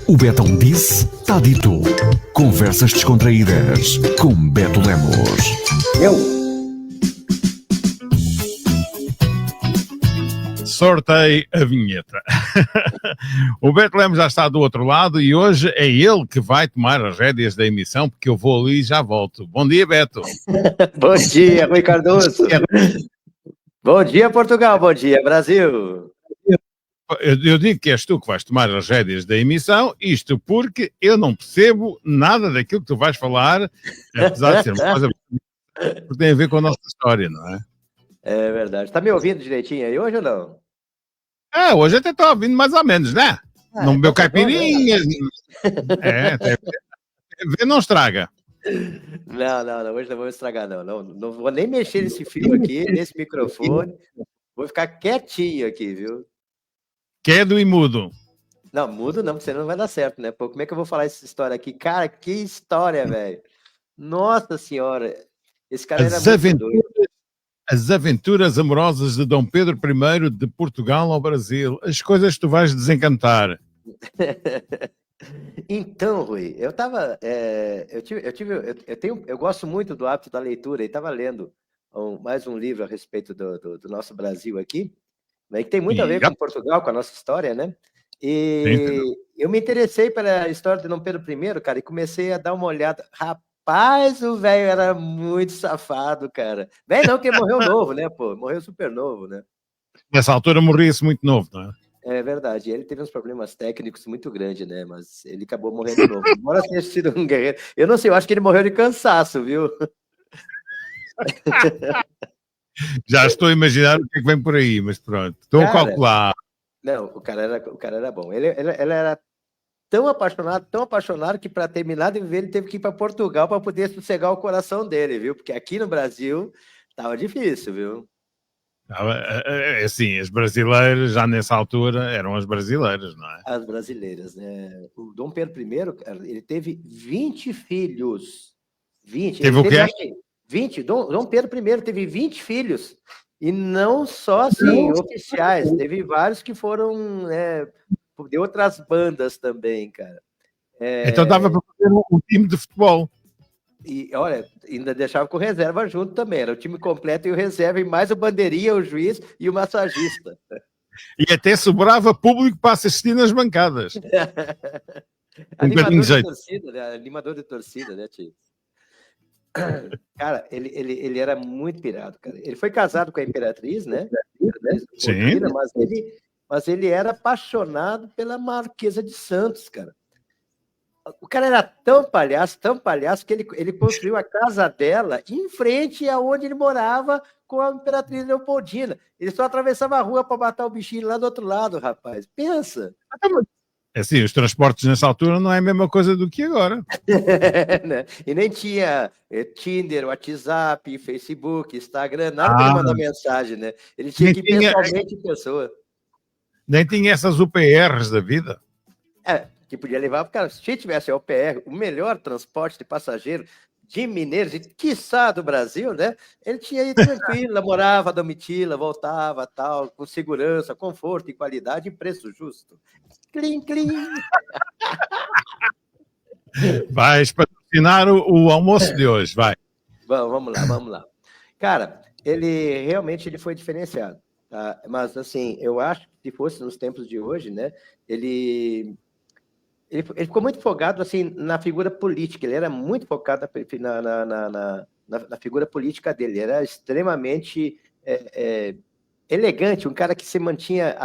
O Betão disse, tá dito. Conversas descontraídas com Beto Lemos. Sortei a vinheta. O Beto Lemos já está do outro lado e hoje é ele que vai tomar as rédeas da emissão, porque eu vou ali e já volto. Bom dia, Beto. Bom dia, Rui Cardoso. Bom dia, Portugal. Bom dia, Brasil. Eu digo que és tu que vais tomar as rédeas da emissão, isto porque eu não percebo nada daquilo que tu vais falar, apesar de ser uma coisa que tem a ver com a nossa história, não é? É verdade. Tá me ouvindo direitinho aí hoje ou não? Hoje até estou ouvindo mais ou menos, né? Não bebeu caipirinha. Vê, não estraga. Não, hoje não vou estragar, não vou nem mexer nesse fio aqui, nesse microfone. Vou ficar quietinho aqui, viu? Quedo e mudo. Não, mudo não, porque senão não vai dar certo, né? Pô, como é que eu vou falar essa história aqui? Cara, que história, velho. Nossa Senhora. Esse cara era muito doido. As aventuras amorosas de Dom Pedro I de Portugal ao Brasil. As coisas que tu vais desencantar. Então, Rui, eu gosto muito do hábito da leitura e estava lendo mais um livro a respeito do nosso Brasil aqui, né, que tem muito a ver com Portugal, com a nossa história, né? E eu me interessei pela história de Dom Pedro I, cara, e comecei a dar uma olhada. Rapaz, o velho era muito safado, cara. Velho não, que ele morreu novo, né, pô? Morreu super novo, né? Nessa altura morria-se muito novo, não é? É verdade, ele teve uns problemas técnicos muito grandes, né? Mas ele acabou morrendo novo. Embora tenha sido um guerreiro. Eu não sei, eu acho que ele morreu de cansaço, viu? Já estou a imaginar o que é que vem por aí, mas pronto. Estou a calcular. Não, o cara era bom. Ele era tão apaixonado que para terminar de viver ele teve que ir para Portugal para poder sossegar o coração dele, viu? Porque aqui no Brasil tava difícil, viu? Assim, as brasileiras, já nessa altura, eram as brasileiras, não é? As brasileiras, né? O Dom Pedro I, ele teve 20 filhos. 20. Teve o quê? 20. Dom Pedro I teve 20 filhos. E não só, assim, oficiais. Teve vários que foram de outras bandas também, cara. Então dava para fazer um time de futebol. E, olha, ainda deixava com reserva junto também. Era o time completo e o reserva, e mais o bandeirinha, o juiz e o massagista. E até sobrava público para assistir nas bancadas. Animador de torcida, né, tio? Cara, ele era muito pirado, cara. Ele foi casado com a Imperatriz, né? Sim. Mas ele era apaixonado pela Marquesa de Santos, cara. O cara era tão palhaço, que ele construiu a casa dela em frente aonde ele morava com a Imperatriz Leopoldina. Ele só atravessava a rua para matar o bichinho lá do outro lado, rapaz. Pensa. Assim, os transportes nessa altura não é a mesma coisa do que agora. E nem tinha Tinder, WhatsApp, Facebook, Instagram, nada para ele mandar mensagem, né? Ele tinha que ir pessoalmente em pessoa. Nem tinha essas UPRs da vida. Que podia levar, porque se tivesse a UPR, o melhor transporte de passageiro de mineiros, e quiçá do Brasil, né? Ele tinha ido tranquilo, namorava, Domitila, voltava, tal, com segurança, conforto e qualidade e preço justo. Clim, clim. Vais patrocinar o almoço de hoje, vai. Vamos lá. Cara, ele realmente foi diferenciado, tá? Mas, assim, eu acho que se fosse nos tempos de hoje, né? Ele ficou muito focado, assim, na figura política. Ele era muito focado na figura política dele. Ele era extremamente elegante, um cara que se mantinha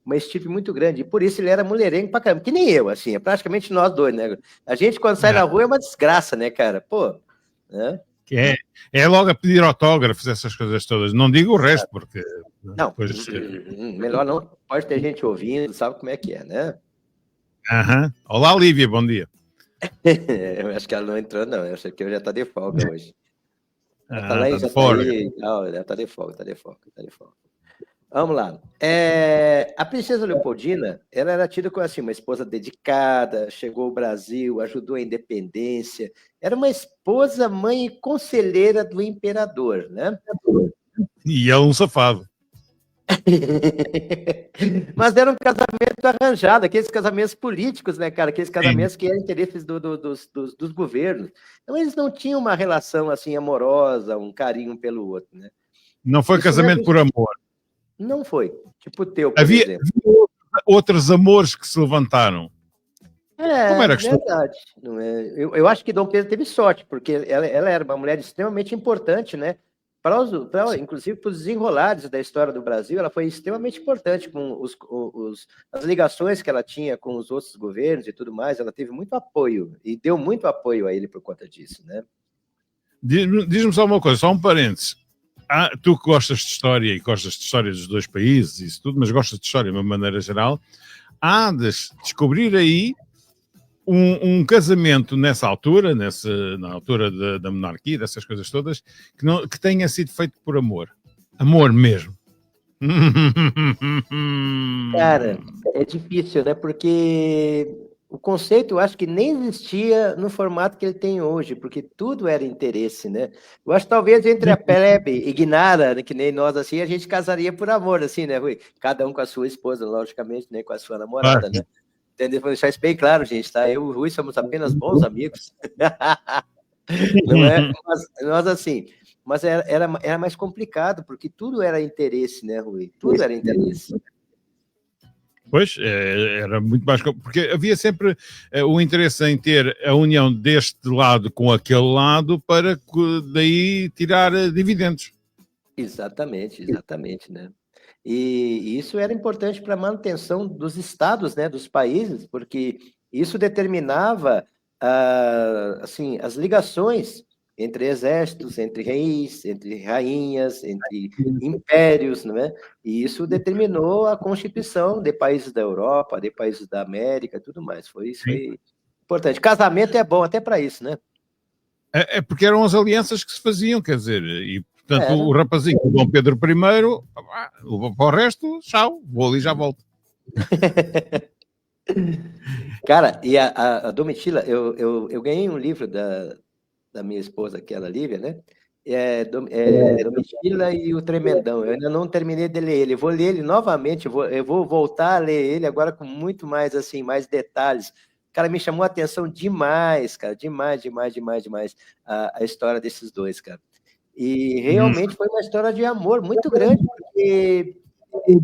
uma estirpe muito grande. E por isso ele era mulherengo pra caramba. Que nem eu, assim. É praticamente nós dois, né? A gente, quando sai na rua, é uma desgraça, né, cara? Pô, né? É logo a pedir autógrafos, essas coisas todas. Não digo o resto, porque... Não, melhor não. Pode ter gente ouvindo, sabe como é que é, né? Olá, Lívia, bom dia. Eu acho que ela não entrou, não. Eu acho que ela já está de folga hoje. Ela está lá, já folga. Ela está de folga. Vamos lá. A princesa Leopoldina, ela era tida como assim, uma esposa dedicada, chegou ao Brasil, ajudou a independência. Era uma esposa, mãe e conselheira do imperador, né? E é um safado. Mas era um casamento arranjado, aqueles casamentos políticos, né, cara? Aqueles casamentos que eram interesses dos governos. Então, eles não tinham uma relação, assim, amorosa, um carinho pelo outro, né? Não foi casamento por amor. Não foi. Tipo o teu, por Havia exemplo. outros amores que se levantaram. Como era a questão? Verdade. Não é? Eu acho que Dom Pedro teve sorte, porque ela era uma mulher extremamente importante, né? Inclusive para os desenrolares da história do Brasil, ela foi extremamente importante com as ligações que ela tinha com os outros governos e tudo mais. Ela teve muito apoio e deu muito apoio a ele por conta disso, né? Diz-me só uma coisa, só um parênteses. Tu que gostas de história e gostas de história dos dois países e isso tudo, mas gostas de história de uma maneira geral, há de descobrir aí um casamento nessa altura, na altura da monarquia, dessas coisas todas, que tenha sido feito por amor. Amor mesmo. Cara, é difícil, né? Porque o conceito, eu acho que nem existia no formato que ele tem hoje, porque tudo era interesse, né? Eu acho que talvez entre a plebe e Gnara, né, que nem nós, assim, a gente casaria por amor, assim, né, Rui? Cada um com a sua esposa, logicamente, né? Com a sua namorada, né? Entendeu? Vou deixar isso bem claro, gente, tá? Eu e o Rui somos apenas bons amigos. Não é? Nós assim... Mas era mais complicado, porque tudo era interesse, né, Rui? Tudo era interesse. Pois, era muito mais... Porque havia sempre o interesse em ter a união deste lado com aquele lado para daí tirar dividendos. Exatamente, né? E isso era importante para a manutenção dos estados, né, dos países, porque isso determinava assim, as ligações entre exércitos, entre reis, entre rainhas, entre impérios, não é? E isso determinou a constituição de países da Europa, de países da América, tudo mais. Foi importante. Casamento é bom até para isso, né? É porque eram as alianças que se faziam, quer dizer, e portanto o rapazinho, o Dom Pedro I, para o resto, tchau, vou ali e já volto. Cara, e a Domitila, eu ganhei um livro da minha esposa, que é a Lívia, né? Domitila e o Tremendão. Eu ainda não terminei de ler ele. Eu vou ler ele novamente, eu vou voltar a ler ele agora com muito mais, assim, mais detalhes. Cara, me chamou a atenção demais, cara, demais a história desses dois, cara. E realmente foi uma história de amor muito grande, porque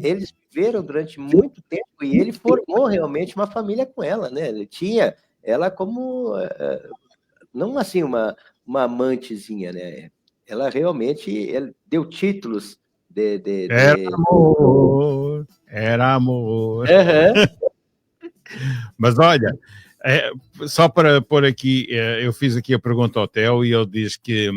eles viveram durante muito tempo e ele formou realmente uma família com ela, né? Ele tinha ela como, não assim uma amantezinha, né? Ela realmente deu títulos Era amor. Uhum. Mas olha, só para pôr aqui, eu fiz aqui a pergunta ao Theo e ele diz que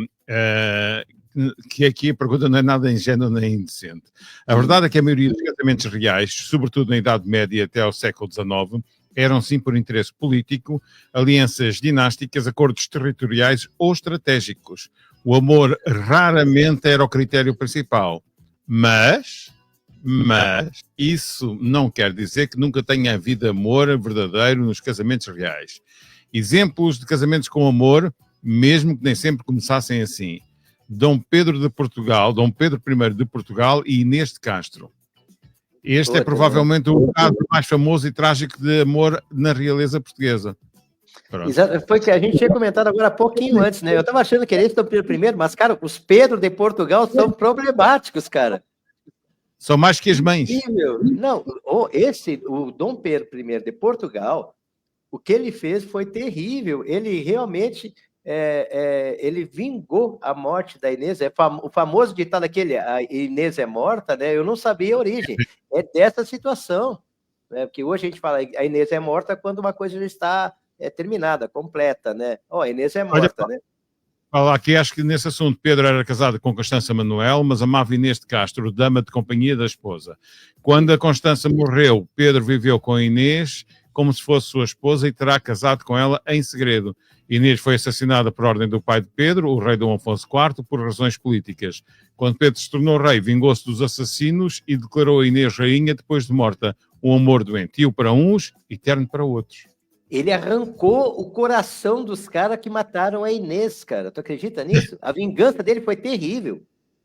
aqui a pergunta não é nada ingênua nem indecente. A verdade é que a maioria dos casamentos reais, sobretudo na Idade Média até ao século XIX, eram sim por interesse político, alianças dinásticas, acordos territoriais ou estratégicos. O amor raramente era o critério principal, mas isso não quer dizer que nunca tenha havido amor verdadeiro nos casamentos reais. Exemplos de casamentos com amor, mesmo que nem sempre começassem assim. Dom Pedro I de Portugal e Inês de Castro. Este é provavelmente o caso mais famoso e trágico de amor na realeza portuguesa. Exato, foi que a gente tinha comentado agora há pouquinho antes, né? Eu estava achando que era esse Dom Pedro I, mas, cara, os Pedro de Portugal são problemáticos, cara. São mais que as mães. Não, o Dom Pedro I de Portugal, o que ele fez foi terrível. Ele realmente ele vingou a morte da Inês. O famoso ditado aquele, a Inês é morta, né? Eu não sabia a origem. É dessa situação, né? Porque hoje a gente fala a Inês é morta quando uma coisa já está terminada, completa, né? A Inês é morta, né? Olha, aqui acho que nesse assunto Pedro era casado com Constança Manuel, mas amava Inês de Castro, dama de companhia da esposa. Quando a Constança morreu, Pedro viveu com Inês como se fosse sua esposa e terá casado com ela em segredo. Inês foi assassinada por ordem do pai de Pedro, o rei Dom Afonso IV, por razões políticas. Quando Pedro se tornou rei, vingou-se dos assassinos e declarou a Inês rainha depois de morta. Um amor doentio para uns, eterno para outros. Ele arrancou o coração dos caras que mataram a Inês, cara. Tu acredita nisso? A vingança dele foi terrível.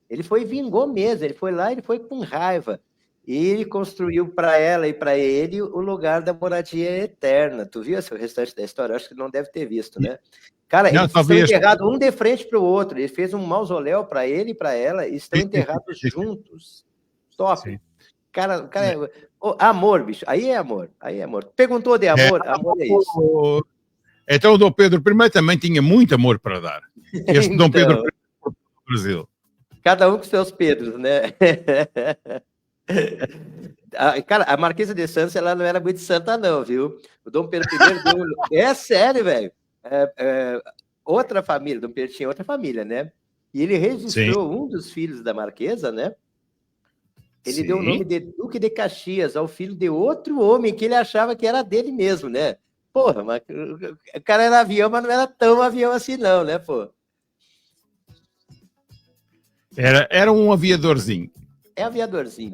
Ele vingou mesmo. Ele foi lá, ele foi com raiva. E ele construiu para ela e para ele o lugar da moradia eterna. Tu viu o restante da história? Acho que não deve ter visto, né? Cara, Não, eles estão talvez. enterrados um de frente para o outro. Ele fez um mausoléu para ele e para ela e estão enterrados juntos. Top. Sim. Cara, amor, bicho. Aí é amor. Aí é amor. Perguntou de amor, amor é isso. Então o Dom Pedro I também tinha muito amor para dar. Este Dom Pedro I do Brasil. Cada um com seus Pedros, né? Cara, a Marquesa de Santos, ela não era muito santa, não, viu? O Dom Pedro I deu... É sério, velho. Outra família, Dom Pedro tinha outra família, né? E ele registrou um dos filhos da Marquesa, né? Ele deu o nome de Duque de Caxias ao filho de outro homem que ele achava que era dele mesmo, né? Porra, mas o cara era avião, mas não era tão avião assim, não, né, pô? Era um aviadorzinho. É aviadorzinho.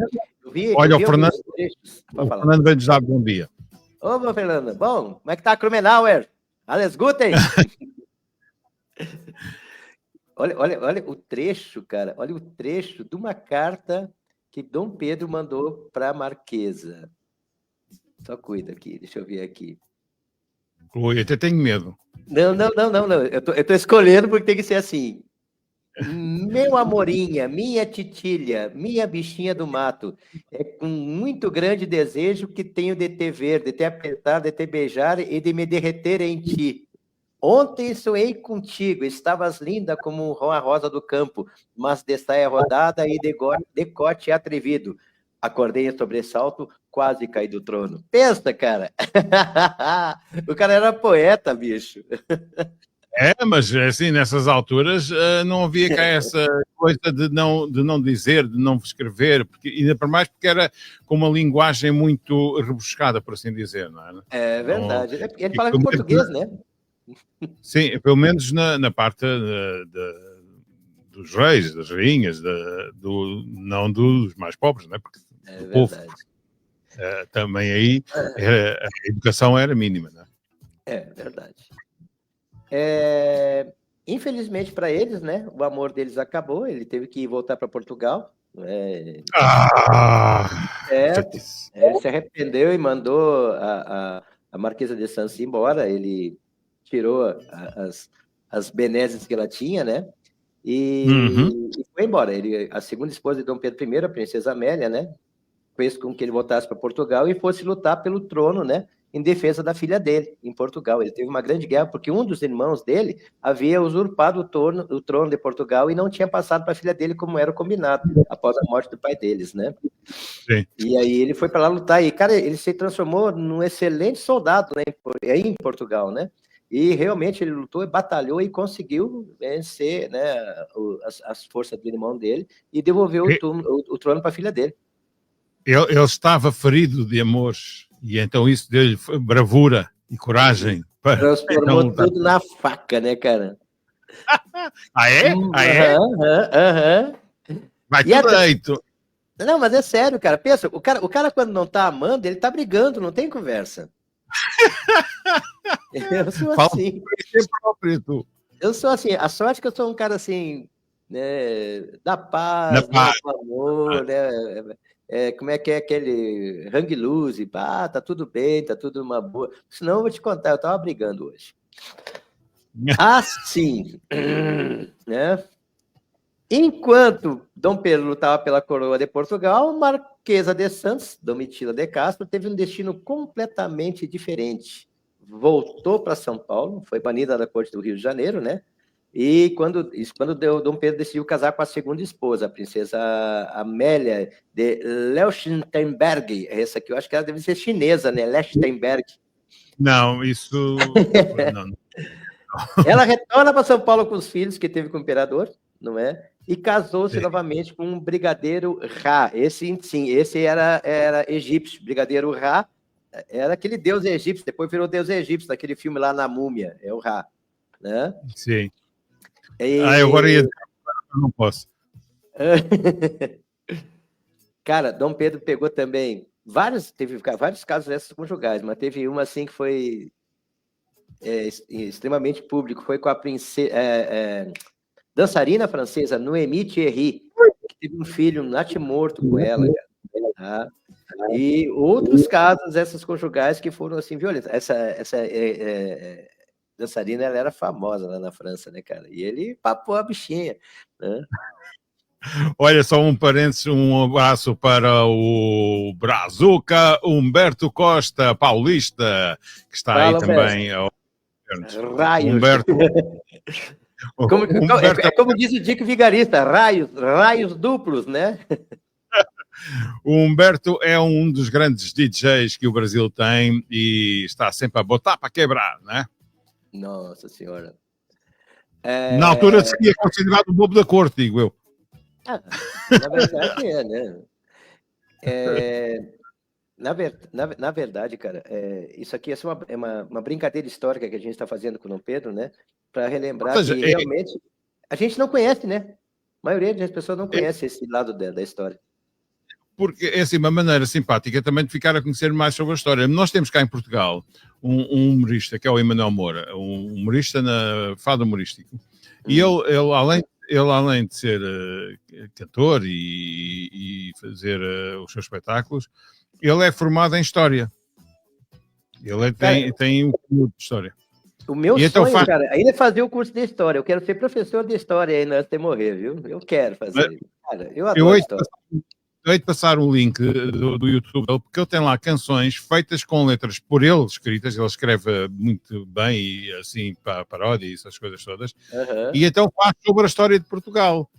Olha, o Fernando vai nos dar bom dia. Ô, Fernando, bom, como é que tá a Krumenauer? Alles Guten? olha o trecho, cara. Olha o trecho de uma carta que Dom Pedro mandou para a Marquesa. Só cuida aqui, deixa eu ver aqui. Oi, até tenho medo. Não. Eu tô escolhendo porque tem que ser assim. Meu amorinha, minha titilha, minha bichinha do mato, é com muito grande desejo que tenho de te ver, de te apertar, de te beijar e de me derreter em ti. Ontem sonhei contigo, estavas linda como uma rosa do campo, mas de saia rodada e decote atrevido. Acordei em sobressalto, quase caí do trono. Pensa, cara! O cara era poeta, bicho. Mas assim, nessas alturas não havia cá essa coisa de não dizer, de não escrever, porque, ainda por mais porque era com uma linguagem muito rebuscada, por assim dizer, não é? É verdade. Então, ele falava em português, né? Sim, pelo menos na parte dos reis, das rainhas, não dos mais pobres, né? Porque o povo também aí a educação era mínima, né? É verdade. Infelizmente para eles, né? O amor deles acabou, ele teve que voltar para Portugal. Ele se arrependeu e mandou a Marquesa de Santos embora. Ele tirou as benesses que ela tinha, né? E foi embora. A segunda esposa de Dom Pedro I, a princesa Amélia, né? Fez com que ele voltasse para Portugal e fosse lutar pelo trono, né? Em defesa da filha dele, em Portugal. Ele teve uma grande guerra, porque um dos irmãos dele havia usurpado o trono de Portugal e não tinha passado para a filha dele, como era combinado, após a morte do pai deles, né? Sim. E aí ele foi para lá lutar. E, cara, ele se transformou num excelente soldado, né, aí em Portugal, né? E realmente ele lutou, batalhou e conseguiu vencer, né, as forças do irmão dele e devolveu o trono para a filha dele. Ele estava ferido de amor e então isso deu-lhe bravura e coragem. Transformou tudo na faca, né, cara? É? Vai direito. Não, mas é sério, cara. Pensa, o cara quando não tá amando, ele tá brigando, não tem conversa. Eu sou assim. Eu sou assim. A sorte é que eu sou um cara assim, né, da paz, do amor, né? Como é que é aquele hang loose? Tá tudo bem, tá tudo uma boa. Senão eu vou te contar, eu tava brigando hoje. Assim, né? Enquanto Dom Pedro lutava pela coroa de Portugal, Marquesa de Santos, Domitila de Castro, teve um destino completamente diferente. Voltou para São Paulo, foi banida da corte do Rio de Janeiro, né? E quando Dom Pedro decidiu casar com a segunda esposa, a princesa Amélia de Leuchtenberg. Essa aqui eu acho que ela deve ser chinesa, né? Leuchtenberg. Não, isso... não. Ela retorna para São Paulo com os filhos que teve com o imperador, não é? E casou-se novamente com um brigadeiro Ra. Esse era egípcio. Brigadeiro Ra era aquele deus egípcio, depois virou deus egípcio, naquele filme lá na Múmia, é o Ra. Né? Sim. Agora não posso. Cara, Dom Pedro pegou também teve vários casos dessas conjugais, mas teve uma assim que foi extremamente público, foi com a princesa dançarina francesa Noémie Thierry, que teve um filho natimorto com ela, cara. Tá? E outros casos, essas conjugais que foram assim violentas. Essa dançarina, ela era famosa lá na França, né, cara? E ele papou a bichinha, né? Olha, só um parênteses, um abraço para o Brazuca Humberto Costa, paulista, que está Fala, aí também. Raios. Humberto. Humberto É como diz o Dico Vigarista, raios duplos, né? O Humberto é um dos grandes DJs que o Brasil tem e está sempre a botar para quebrar, né? Nossa Senhora. Na altura seria considerado o bobo da corte, digo eu. Na verdade né? Na verdade, cara, isso aqui é uma brincadeira histórica que a gente está fazendo com o Dom Pedro, né? Para relembrar que realmente a gente não conhece, né? A maioria das pessoas não conhece esse lado da história. Porque é assim, uma maneira simpática também de ficar a conhecer mais sobre a história. Nós temos cá em Portugal um humorista, que é o Emanuel Moura, um humorista na fado humorístico. E ele, além de ser cantor e fazer os seus espetáculos, ele é formado em História. Ele tem um curso de História. O meu sonho, cara, ainda é fazer o curso de História. Eu quero ser professor de História ainda antes de morrer, viu? Eu quero fazer. Cara, eu adoro História. Eu hei de passar o link do YouTube, porque ele tem lá canções feitas com letras por ele escritas, ele escreve muito bem e assim para paródia e essas coisas todas, e então faz sobre a história de Portugal,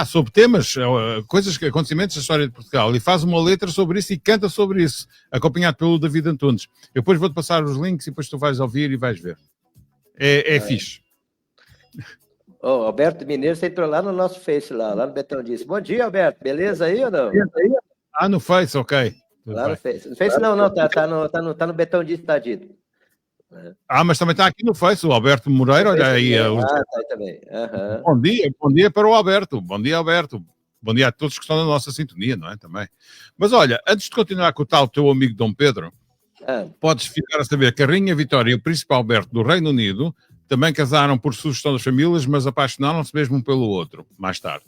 sobre temas, acontecimentos da história de Portugal, e faz uma letra sobre isso e canta sobre isso, acompanhado pelo David Antunes. Eu depois vou-te passar os links e depois tu vais ouvir e vais ver. É fixe. Alberto Mineiro, você entrou lá no nosso Face, lá no Betão disse. Bom dia, Alberto. Beleza aí ou não? No Face, ok. Lá no Face. No Face não, tá no Betão disse, tá dito. Mas também está aqui no Face, o Alberto Moreira, olha aí. Tá aí também. Bom dia para o Alberto. Bom dia, Alberto. Bom dia a todos que estão na nossa sintonia, não é? Também. Mas olha, antes de continuar com o tal teu amigo Dom Pedro, podes ficar a saber que a Rainha Vitória e o Príncipe Alberto do Reino Unido também casaram por sugestão das famílias, mas apaixonaram-se mesmo um pelo outro, mais tarde.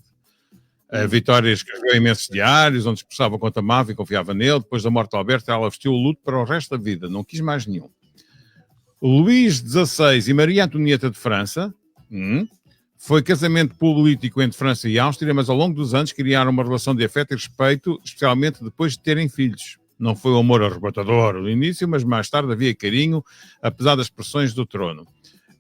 A Vitória escreveu imensos diários, onde expressava quanto amava e confiava nele. Depois da morte de Alberto, ela vestiu o luto para o resto da vida, não quis mais nenhum. Luís XVI e Maria Antonieta de França, foi casamento político entre França e Áustria, mas ao longo dos anos criaram uma relação de afeto e respeito, especialmente depois de terem filhos. Não foi um amor arrebatador no início, mas mais tarde havia carinho, apesar das pressões do trono.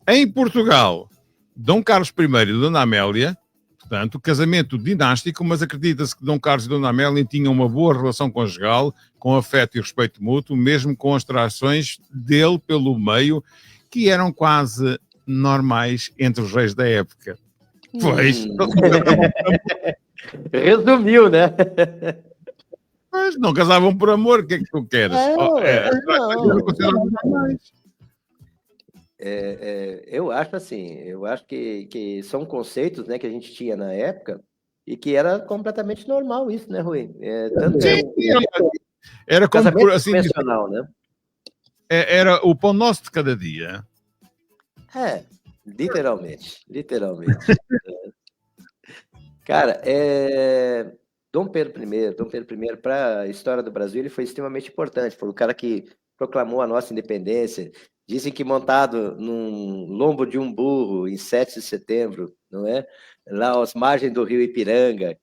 Em Portugal, Dom Carlos I e Dona Amélia, portanto, casamento dinástico, mas acredita-se que Dom Carlos e Dona Amélia tinham uma boa relação conjugal, com afeto e respeito mútuo, mesmo com as trações dele pelo meio, que eram quase normais entre os reis da época. Pois. Resumiu, né? Mas não casavam por amor, o que é que tu queres? Eu acho assim, que são conceitos, né, que a gente tinha na época e que era completamente normal isso, né, Rui? Era como assim, convencional, né? Era o pão nosso de cada dia. Literalmente. Cara, Dom Pedro I para a história do Brasil, ele foi extremamente importante. Foi o cara que proclamou a nossa independência. Dizem que montado num lombo de um burro em 7 de setembro, não é? Lá às margens do rio Ipiranga,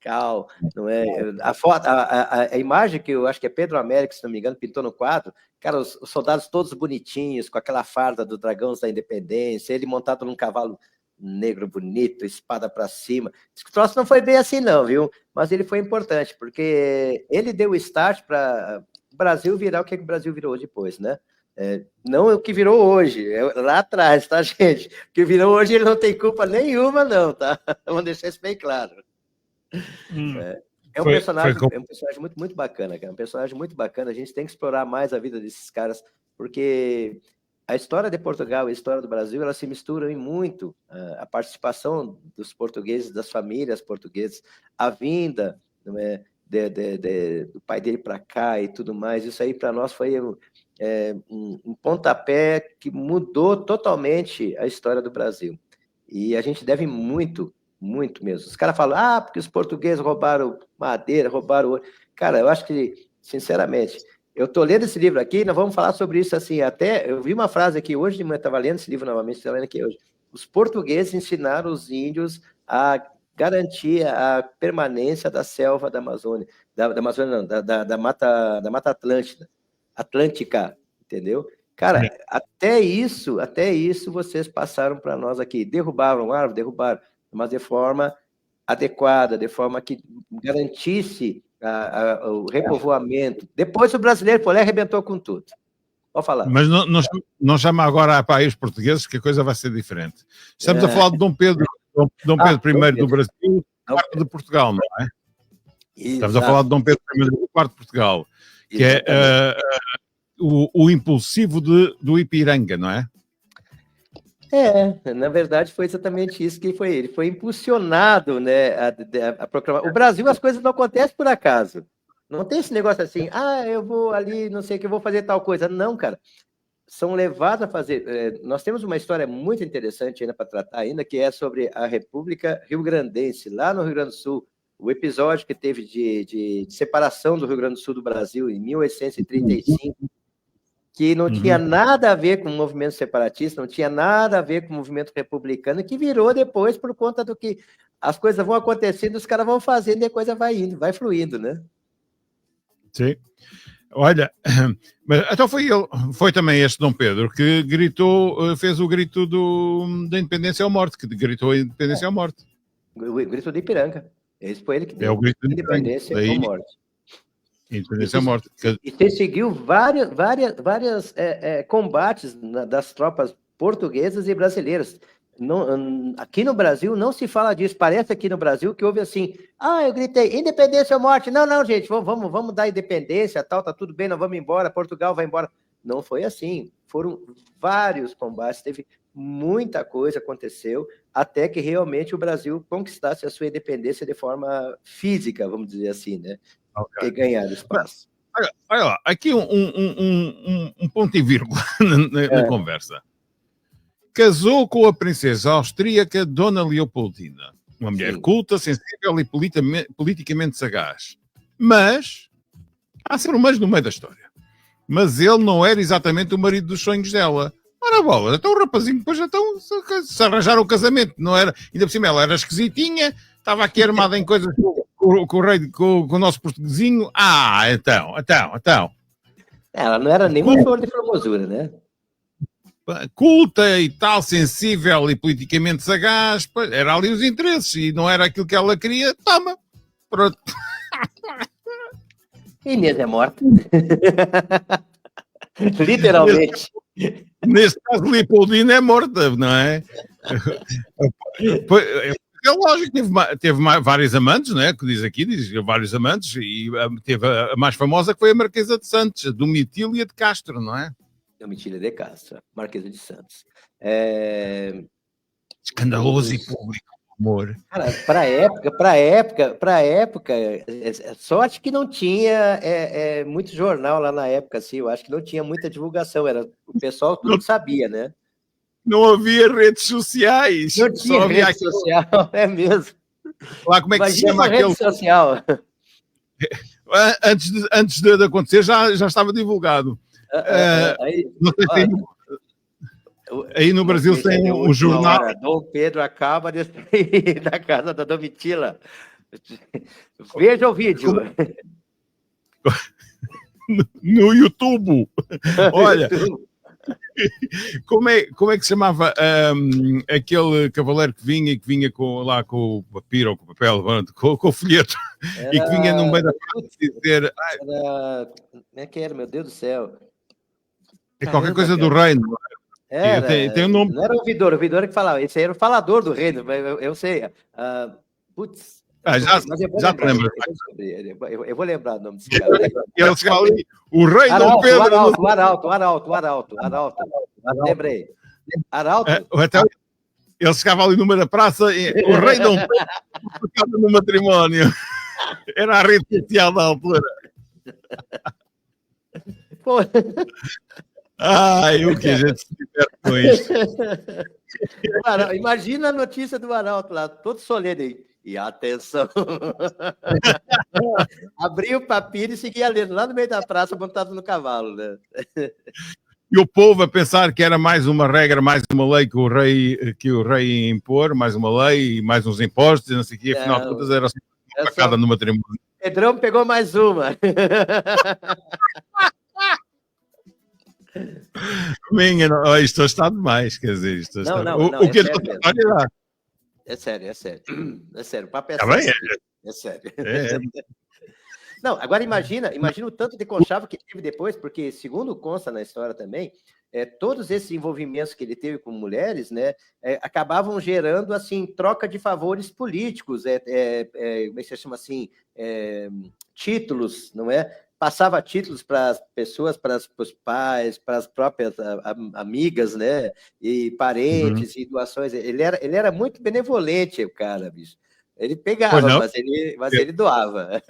não é? A imagem que eu acho que é Pedro Américo, se não me engano, pintou no quadro, cara, os soldados todos bonitinhos, com aquela farda do Dragão da Independência, ele montado num cavalo negro bonito, espada para cima. O troço não foi bem assim não, viu? Mas ele foi importante, porque ele deu o start para o Brasil virar o que o Brasil virou depois, né? Não o que virou hoje, lá atrás, tá, gente? O que virou hoje ele não tem culpa nenhuma, não, tá? Vamos deixar isso bem claro. É um personagem muito, muito bacana, cara. Um personagem muito bacana. A gente tem que explorar mais a vida desses caras, porque a história de Portugal e a história do Brasil, elas se misturam em muito. A participação dos portugueses, das famílias portuguesas, a vinda, não é, do pai dele para cá e tudo mais. Isso aí para nós foi um pontapé que mudou totalmente a história do Brasil. E a gente deve muito, muito mesmo. Os caras falam, porque os portugueses roubaram madeira, roubaram ouro. Cara, eu acho que, sinceramente, eu estou lendo esse livro aqui, nós vamos falar sobre isso assim, até, eu vi uma frase aqui hoje de manhã, estava lendo esse livro novamente, estou lendo aqui hoje. Os portugueses ensinaram os índios a garantir a permanência da selva da Amazônia, da Amazônia não, da Mata Atlântica, entendeu? Cara, até isso vocês passaram para nós aqui, derrubaram árvore, derrubaram, mas de forma adequada, de forma que garantisse o repovoamento. Depois o brasileiro foi lá e arrebentou com tudo. Pode falar. Mas não chama agora para aí os portugueses, que a coisa vai ser diferente. Estamos a falar de Dom Pedro I do Brasil, quarto de Portugal, não é? Estamos a falar de Dom Pedro I do quarto de Portugal, que é o impulsivo do Ipiranga, não é? Na verdade foi exatamente isso que foi. Ele foi impulsionado, né, a proclamar. O Brasil, as coisas não acontecem por acaso. Não tem esse negócio assim, eu vou ali, não sei o que, eu vou fazer tal coisa. Não, cara. São levados a fazer... nós temos uma história muito interessante ainda para tratar, ainda, que é sobre a República Rio-Grandense, lá no Rio Grande do Sul. O episódio que teve de separação do Rio Grande do Sul do Brasil em 1835, que não tinha nada a ver com o movimento separatista, não tinha nada a ver com o movimento republicano, que virou depois por conta do que as coisas vão acontecendo, os caras vão fazendo e a coisa vai indo, vai fluindo, né? Sim. Olha, mas então foi também este Dom Pedro que gritou, fez o grito da independência ou morte, que gritou a independência ou morte. O grito de Ipiranga. Esse foi ele que deu. É o grito de independência ou morte. Independência ou morte. E você seguiu vários combates das tropas portuguesas e brasileiras. Aqui no Brasil não se fala disso. Parece aqui no Brasil que houve assim, eu gritei, independência ou morte. Não, gente, vamos dar independência, tá tudo bem, nós vamos embora, Portugal vai embora. Não foi assim. Foram vários combates, teve muita coisa aconteceu, até que realmente o Brasil conquistasse a sua independência de forma física, vamos dizer assim, né? Okay. E ganhar espaço. Olha lá, aqui um ponto e vírgula na conversa. Casou com a princesa austríaca Dona Leopoldina, uma mulher culta, sensível e politicamente sagaz. Mas, há sempre um mas no meio da história. Mas ele não era exatamente o marido dos sonhos dela. Ora bola, então o rapazinho depois se arranjaram o casamento, não era? Ainda por cima ela era esquisitinha, estava aqui armada em coisas com o nosso portuguesinho. Então. Ela não era nem uma flor de formosura, né? Culta e tal, sensível e politicamente sagaz, era ali os interesses e não era aquilo que ela queria, toma, pronto. Inês é morta. Literalmente. Neste caso, Leopoldina é morta, não é? É lógico, teve vários amantes, não é? Que diz vários amantes, e teve a mais famosa que foi a Marquesa de Santos, Domitília de Castro, não é? Domitília de Castro, Marquesa de Santos. Escandaloso e público, amor. Cara, para época, sorte que não tinha muito jornal lá na época, assim, eu acho que não tinha muita divulgação, o pessoal tudo sabia, né? Não havia redes sociais. Não tinha rede social, é mesmo. Lá, como é que se chama rede aquele... social. Antes de acontecer, já estava divulgado. Não sei se aí no Brasil tem um jornal. Dom Pedro acaba de sair da casa da Domitila. Veja o vídeo. No YouTube. Olha, como é que se chamava aquele cavaleiro que vinha com o papiro ou com o papel, com o folheto, e que vinha no meio da frente dizer... Como é que era, meu Deus do céu? É qualquer coisa do reino. Tem um nome. Não era o Vidor que falava, esse aí era o falador do reino, eu sei. Putz. Já te lembro. Eu vou lembrar o nome desse cara. Ele chegava ali, o rei Dom Pedro. Arauto. Lembrei. Arauto. Ele chegava ali no meio da praça e o rei Dom Pedro ficava no matrimónio. Era a rede social da altura. Pô. O que a gente se diverte com isso. Imagina a notícia do Arauto lá, todo solene aí. E atenção! Abri o papiro e seguia lendo lá no meio da praça, montado no cavalo, né? E o povo a pensar que era mais uma regra, mais uma lei que o rei ia impor, mais uma lei, mais uns impostos, e não sei o quê. Afinal de contas, era só uma facada no matrimônio. Pedrão pegou mais uma. Isto está demais, quer dizer, isto está... Não, o que é história? É sério. É sério, o papo é sério. É sério. Não, agora imagina o tanto de conchavo que teve depois, porque, segundo consta na história também, todos esses envolvimentos que ele teve com mulheres, né, acabavam gerando, assim, troca de favores políticos, como é que se chama assim, títulos, não é? Passava títulos para as pessoas, para os pais, para as próprias amigas, né, e parentes, e doações. Ele era muito benevolente, o cara, bicho. Ele pegava, mas ele doava.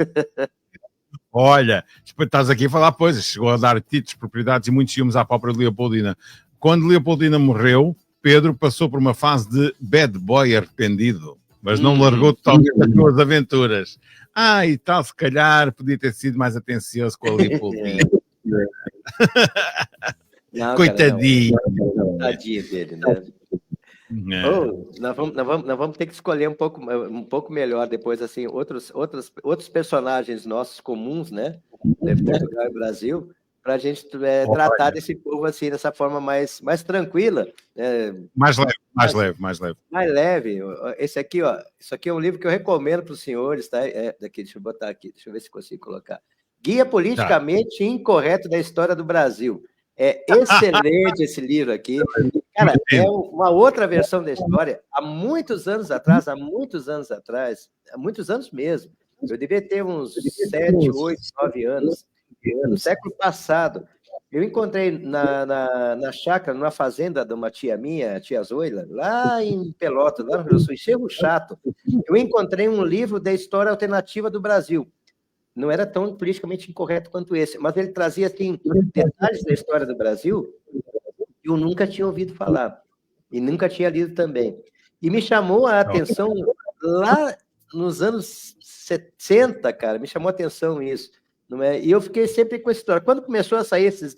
Olha, estás aqui a falar, pois, chegou a dar títulos, propriedades e muitos ciúmes à própria Leopoldina. Quando Leopoldina morreu, Pedro passou por uma fase de bad boy arrependido, mas não largou totalmente as suas aventuras. E tal, se calhar podia ter sido mais atencioso com a Leopoldina. Coitadinho. Tadinho dele, né? Nós vamos ter que escolher um pouco melhor depois, assim, outros personagens nossos comuns, né, de Portugal e Brasil, para a gente tratar desse povo assim, dessa forma mais tranquila. Mais leve. Mais leve. Isso aqui é um livro que eu recomendo para os senhores, tá? Daqui, deixa eu botar aqui, deixa eu ver se consigo colocar. Guia Politicamente Incorreto da História do Brasil. É excelente esse livro aqui. Cara, é uma outra versão da história. Há muitos anos mesmo. Eu devia ter uns 7, 8, 9 anos. No século passado, eu encontrei na chácara, numa fazenda de uma tia minha, a tia Zoila, lá em Pelotas, lá no Rio do Sul, em Cerro Chato. Eu encontrei um livro da história alternativa do Brasil. Não era tão politicamente incorreto quanto esse, mas ele trazia, assim, detalhes da história do Brasil que eu nunca tinha ouvido falar e nunca tinha lido também. E me chamou a atenção lá nos anos 70, cara, me chamou a atenção isso. Não é? E eu fiquei sempre com essa história. Quando começou a sair esses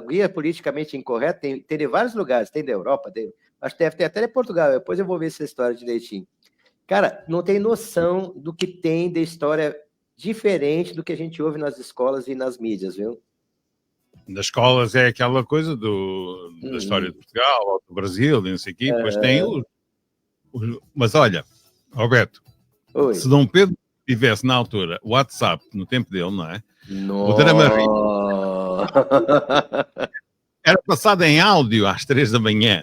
guia politicamente incorreto, tem de vários lugares, tem da Europa, acho que deve ter até de Portugal, depois eu vou ver essa história direitinho. Cara, não tem noção do que tem de história diferente do que a gente ouve nas escolas e nas mídias, viu? Nas escolas é aquela coisa da história de Portugal, ou do Brasil, não sei o quê, depois tem Mas olha, Roberto, se Dom Pedro tivesse na altura o WhatsApp, no tempo dele, não é? O drama era passado em áudio às 3 da manhã.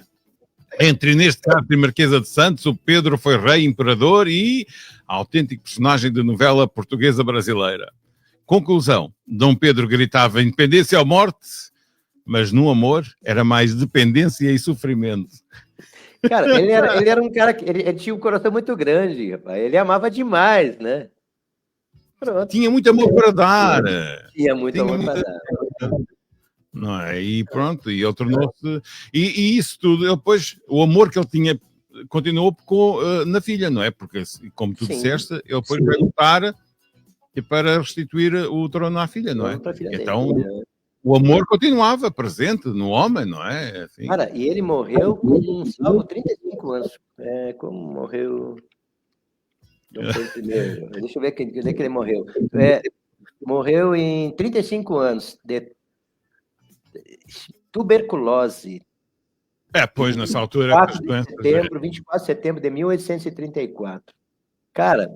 Entre Inês de Castro e Marquesa de Santos, o Pedro foi rei, imperador e autêntico personagem de novela portuguesa brasileira. Conclusão, Dom Pedro gritava independência ou morte, mas no amor era mais dependência e sofrimento. Cara, ele era um cara que ele tinha um coração muito grande, rapaz. Ele amava demais, né? Pronto. Tinha muito amor para dar. Tinha muito amor para dar. Não é? E pronto, e ele tornou-se... E isso tudo, depois, o amor que ele tinha continuou na filha, não é? Porque, como tu disseste, ele depois vai lutar para restituir o trono à filha, não é? Então, o amor continuava presente no homem, não é? Assim. Cara, e ele morreu com salvo 35 anos. Como morreu... Não foi o primeiro. Deixa eu ver quando é que ele morreu. Morreu em 35 anos de tuberculose. Pois, nessa altura... 24 de setembro de 1834. Cara,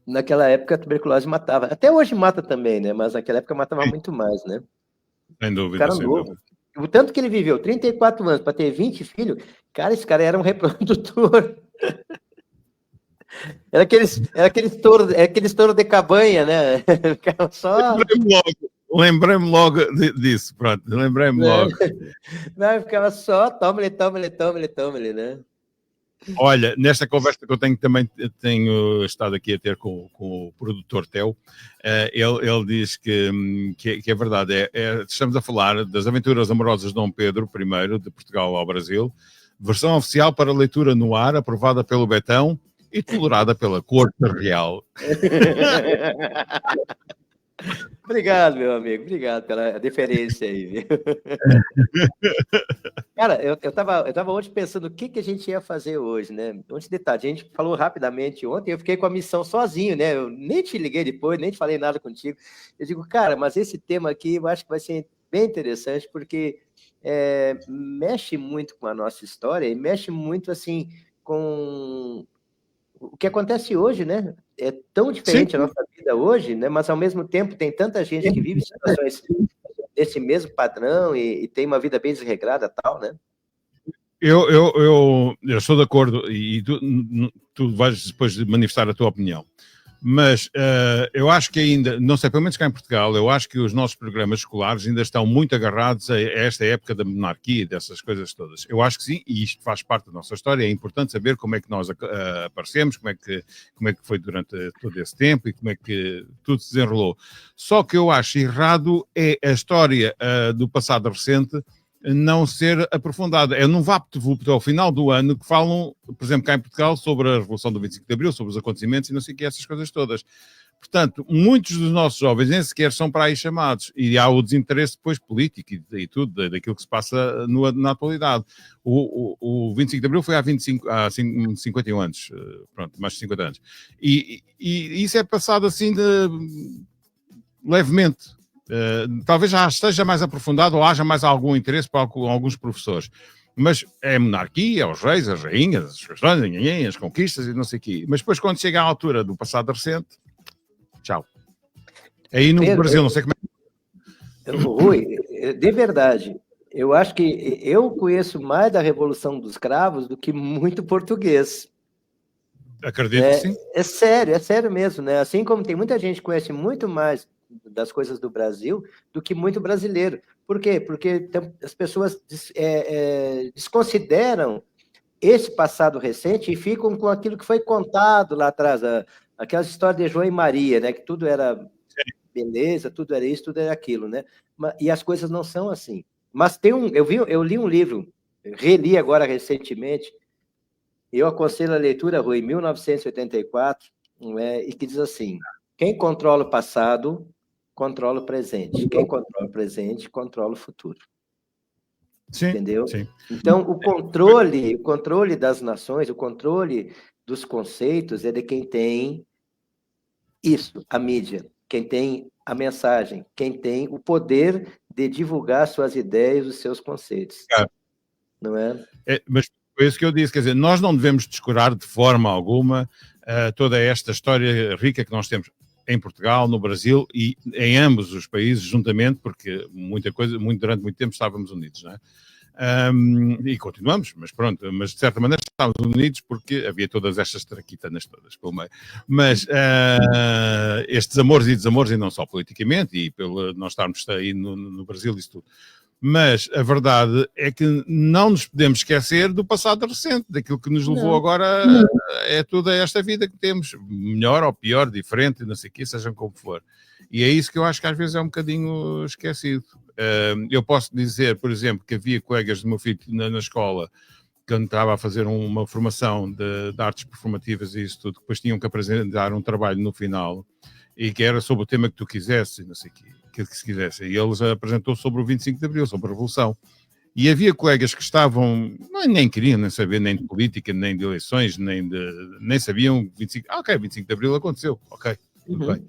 naquela época a tuberculose matava. Até hoje mata também, né? Mas naquela época matava muito mais, né? Sem dúvida, sem dúvida. O tanto que ele viveu, 34 anos, para ter 20 filhos, cara, esse cara era um reprodutor. Era aqueles touros de cabanha, né? Ficava só... Lembrei-me logo disso, pronto, lembrei-me logo. Não, ficava só, toma-lhe, né? Olha, nesta conversa que eu tenho estado aqui a ter com o produtor Theo, ele diz que é verdade, estamos a falar das aventuras amorosas de Dom Pedro I, de Portugal ao Brasil, versão oficial para leitura no ar, aprovada pelo Betão, e tolerada pela corte real. Obrigado, meu amigo. Obrigado pela deferência aí. Viu? Cara, eu tava hoje pensando o que a gente ia fazer hoje, né? Antes de tarde, a gente falou rapidamente ontem, eu fiquei com a missão sozinho, né? Eu nem te liguei depois, nem te falei nada contigo. Eu digo, cara, mas esse tema aqui eu acho que vai ser bem interessante, porque mexe muito com a nossa história e mexe muito, assim, com o que acontece hoje, né? É tão diferente a nossa vida hoje, né? Mas, ao mesmo tempo, tem tanta gente que vive situações desse mesmo padrão e tem uma vida bem desregrada e tal, né? Eu sou de acordo e tu vais depois manifestar a tua opinião. Mas eu acho que ainda, não sei, pelo menos cá em Portugal, eu acho que os nossos programas escolares ainda estão muito agarrados a esta época da monarquia e dessas coisas todas. Eu acho que sim, e isto faz parte da nossa história, é importante saber como é que nós aparecemos, como é que foi durante todo esse tempo e como é que tudo se desenrolou. Só que eu acho errado é a história do passado recente não ser aprofundada. É num VaptVupt ao final do ano que falam, por exemplo, cá em Portugal, sobre a Revolução do 25 de Abril, sobre os acontecimentos e não sei o que, essas coisas todas. Portanto, muitos dos nossos jovens nem sequer são para aí chamados. E há o desinteresse depois político e tudo, daquilo que se passa na atualidade. O 25 de Abril foi há 51 anos. Pronto, mais de 50 anos. E isso é passado assim levemente. Talvez já esteja mais aprofundado ou haja mais algum interesse para alguns professores. Mas é a monarquia, os reis, as rainhas, as questões, as conquistas e não sei o quê. Mas depois, quando chega à altura do passado recente, tchau. Aí no Brasil, não sei como é. Rui, de verdade, eu acho que eu conheço mais da Revolução dos Cravos do que muito português. Acredito que sim. É sério mesmo, né? Assim como tem muita gente que conhece muito mais das coisas do Brasil do que muito brasileiro. Por quê? Porque as pessoas desconsideram esse passado recente e ficam com aquilo que foi contado lá atrás, aquelas histórias de João e Maria, né? Que tudo era beleza, tudo era isso, tudo era aquilo, né? E as coisas não são assim. Mas eu li um livro, reli agora recentemente, eu aconselho a leitura, Rui, 1984, e que diz assim: quem controla o passado controla o presente. Quem controla o presente, controla o futuro. Sim, entendeu? Sim. Então, o controle das nações, o controle dos conceitos é de quem tem isso, a mídia, quem tem a mensagem, quem tem o poder de divulgar suas ideias, os seus conceitos. Não é? Mas foi isso que eu disse, quer dizer, nós não devemos descurar de forma alguma toda esta história rica que nós temos em Portugal, no Brasil e em ambos os países juntamente, porque durante muito tempo estávamos unidos, não é? E continuamos, mas pronto, mas de certa maneira estávamos unidos porque havia todas estas traquitanas todas pelo meio. Mas estes amores e desamores, e não só politicamente, e pelo nós estarmos aí no Brasil e isso tudo. Mas a verdade é que não nos podemos esquecer do passado recente, daquilo que nos levou agora é toda esta vida que temos, melhor ou pior, diferente, não sei o que, seja como for. E é isso que eu acho que às vezes é um bocadinho esquecido. Eu posso dizer, por exemplo, que havia colegas do meu filho na escola que estava a fazer uma formação de artes performativas e isso tudo, depois tinham que apresentar um trabalho no final e que era sobre o tema que tu quisesse, não sei o quê. Que se quisesse. E eles apresentou sobre o 25 de Abril, sobre a Revolução. E havia colegas que estavam, nem queriam nem saber nem de política, nem de eleições, nem sabiam 25. Ok, 25 de Abril aconteceu. Ok, tudo bem.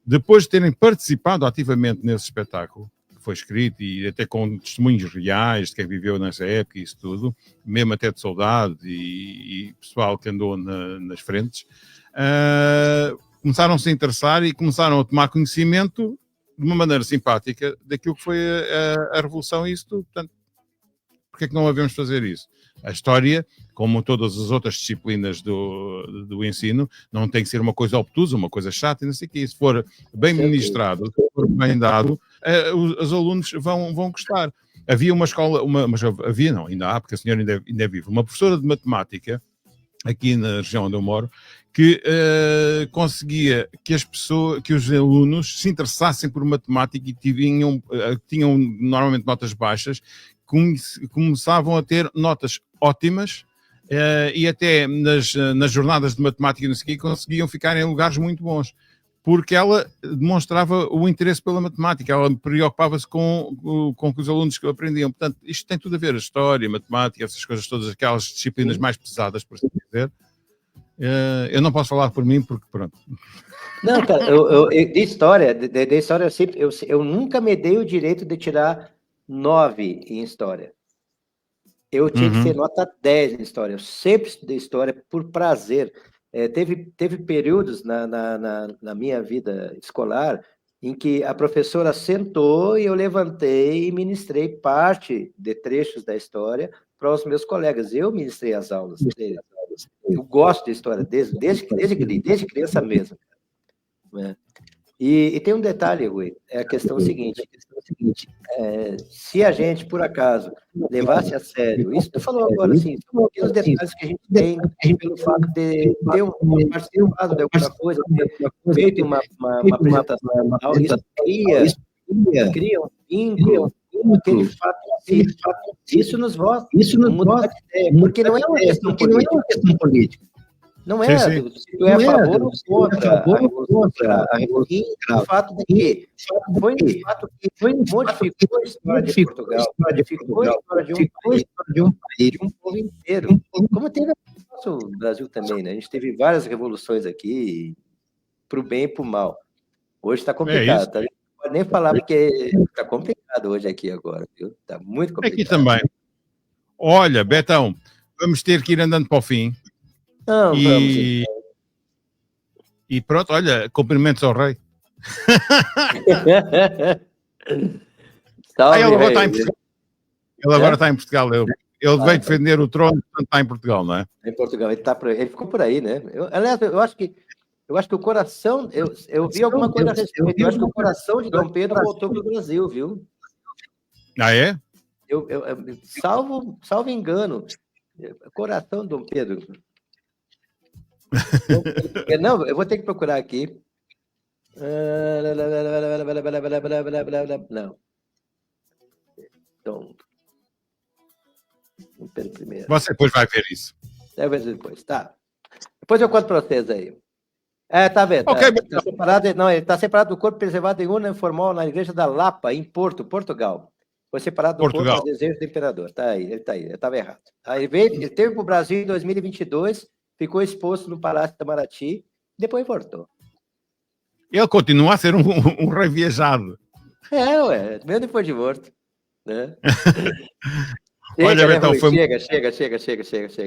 Depois de terem participado ativamente nesse espetáculo, que foi escrito, e até com testemunhos reais de quem viveu nessa época e isso tudo, mesmo até de soldado e pessoal que andou nas frentes, começaram-se a interessar e começaram a tomar conhecimento de uma maneira simpática daquilo que foi a Revolução e isso tudo. Portanto, porque é que não devemos fazer isso? A história, como todas as outras disciplinas do ensino, não tem que ser uma coisa obtusa, uma coisa chata, e não sei o que. Se for bem ministrado, se for bem dado, os alunos vão gostar. Havia uma escola, ainda há, porque a senhora ainda é viva, uma professora de matemática, aqui na região onde eu moro, que conseguia que os alunos se interessassem por matemática e tinham normalmente notas baixas, começavam a ter notas ótimas e até nas jornadas de matemática e não sei o quê, conseguiam ficar em lugares muito bons, porque ela demonstrava o interesse pela matemática, ela preocupava-se com os alunos que aprendiam. Portanto, isto tem tudo a ver, a história, a matemática, essas coisas todas, aquelas disciplinas mais pesadas, por assim dizer. Eu não posso falar por mim, porque pronto. Não, cara, de história, eu nunca me dei o direito de tirar 9 em história. Eu tinha que ser nota 10 em história. Eu sempre estudei história por prazer. Teve períodos na minha vida escolar em que a professora sentou e eu levantei e ministrei parte de trechos da história para os meus colegas. Eu ministrei as aulas deles. Eu gosto de história desde criança mesmo. Né? E tem um detalhe, Rui, é a questão seguinte, se a gente, por acaso, levasse a sério, isso tu falou agora, assim, são aqueles detalhes que a gente tem pelo fato de ter participado de alguma coisa, ter feito uma apresentação, isso cria um vínculo, aquele fato, isso nos mostra mudar de ideia, porque não é uma questão política. Não é, se tu é a favor ou contra a Revolução, o fato de que foi um fato que modificou a história de Portugal, modificou a história de um país, de um povo inteiro. Como teve no nosso Brasil também, né? A gente teve várias revoluções aqui, para o bem e para o mal. Hoje está complicado, tá? A gente não pode nem falar, porque está complicado hoje aqui agora, viu? Está muito complicado. Aqui também. Olha, Betão, vamos ter que ir andando para o fim. Não, vamos. E pronto, olha, cumprimentos ao rei. Salve, ele agora rei. está em Portugal. Ele agora está em Portugal. Ele veio defender o trono, portanto está em Portugal, não é? Em Portugal, ele ficou por aí, né? Aliás, eu acho que o coração, eu vi alguma coisa a respeito, eu acho que o coração de Dom Pedro voltou para o Brasil, viu? Ah, é? Salvo engano, coração de Dom Pedro. Não, eu vou ter que procurar aqui. Não. Então, Pedro primeiro. Você depois vai ver isso. Depois, tá. Depois eu conto para vocês aí. Tá vendo? Okay, tá separado, ele está separado do corpo preservado em urna informal na igreja da Lapa, em Porto, Portugal. Foi separado do corpo a desejo do imperador. Tá aí, ele está aí, eu estava errado. Aí ele teve para o Brasil em 2022. Ficou exposto no Palácio da Itamaraty, depois voltou. Ele continua a ser um rei viajado. Ué, mesmo depois de morto. Né? Olha, Betão, chega,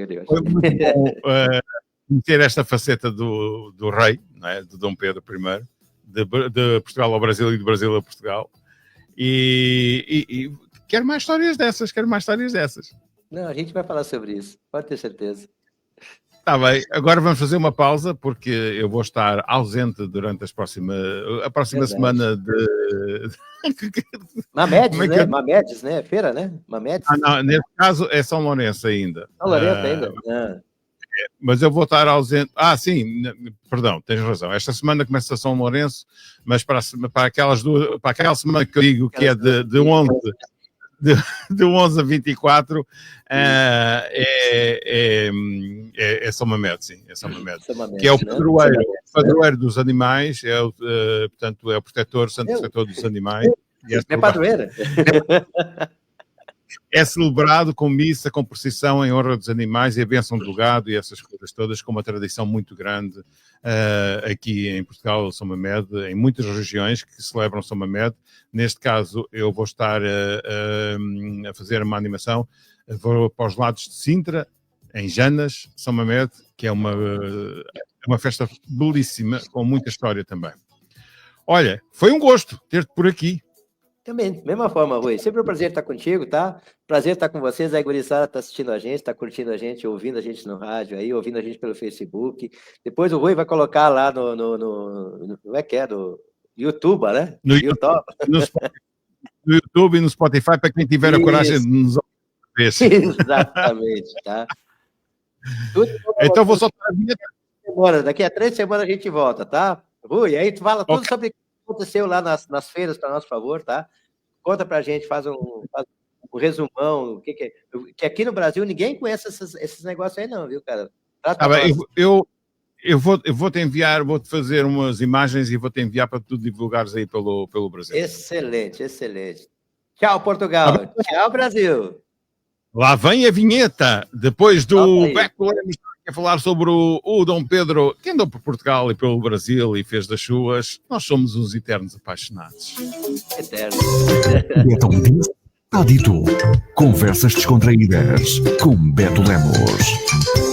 Deus. Foi muito bom ter esta faceta do rei, não é? De Dom Pedro I, de Portugal ao Brasil e de Brasil a Portugal. E quero mais histórias dessas. Não, a gente vai falar sobre isso, pode ter certeza. Está bem, agora vamos fazer uma pausa, porque eu vou estar ausente durante a próxima semana de... Mamedes, né? Feira, né? Mamedes. Não, nesse caso é São Lourenço ainda. São Lourenço ainda? Mas eu vou estar ausente... sim, perdão, tens razão. Esta semana começa São Lourenço, mas para aquela semana que eu digo que é de 11... De 11 a 24 é São Mamede, sim, é São Mamede, que é o padroeiro dos animais, portanto é o santo protetor dos animais. É padroeiro? É celebrado com missa, com procissão em honra dos animais e a bênção do gado e essas coisas todas, com uma tradição muito grande aqui em Portugal, São Mamede, em muitas regiões que celebram São Mamede. Neste caso, eu vou estar a fazer uma animação, vou para os lados de Sintra, em Janas, São Mamede, que é uma festa belíssima, com muita história também. Olha, foi um gosto ter-te por aqui. Também, mesma forma, Rui. Sempre um prazer estar contigo, tá? Prazer estar com vocês. A gurizada está assistindo a gente, está curtindo a gente, ouvindo a gente no rádio aí, ouvindo a gente pelo Facebook. Depois o Rui vai colocar lá no YouTube, né? No YouTube e no Spotify, para quem tiver a coragem de nos ouvir. Exatamente, tá? Então vou soltar a vinheta. Daqui a 3 semanas a gente volta, tá? Rui, aí tu fala tudo sobre o que aconteceu lá nas feiras para nosso favor, tá? Conta pra gente, faz um um resumão, que aqui no Brasil ninguém conhece esses negócios aí não, viu, cara? Eu vou-te enviar, vou-te fazer umas imagens e vou-te enviar para tu divulgares aí pelo Brasil. Excelente, excelente. Tchau, Portugal. Tchau, Brasil. Lá vem a vinheta, depois do Beto Lemos, que é falar sobre o Dom Pedro, que andou por Portugal e pelo Brasil e fez das suas. Nós somos uns eternos apaixonados. Eternos. Então, está dito. Conversas descontraídas com Beto Lemos.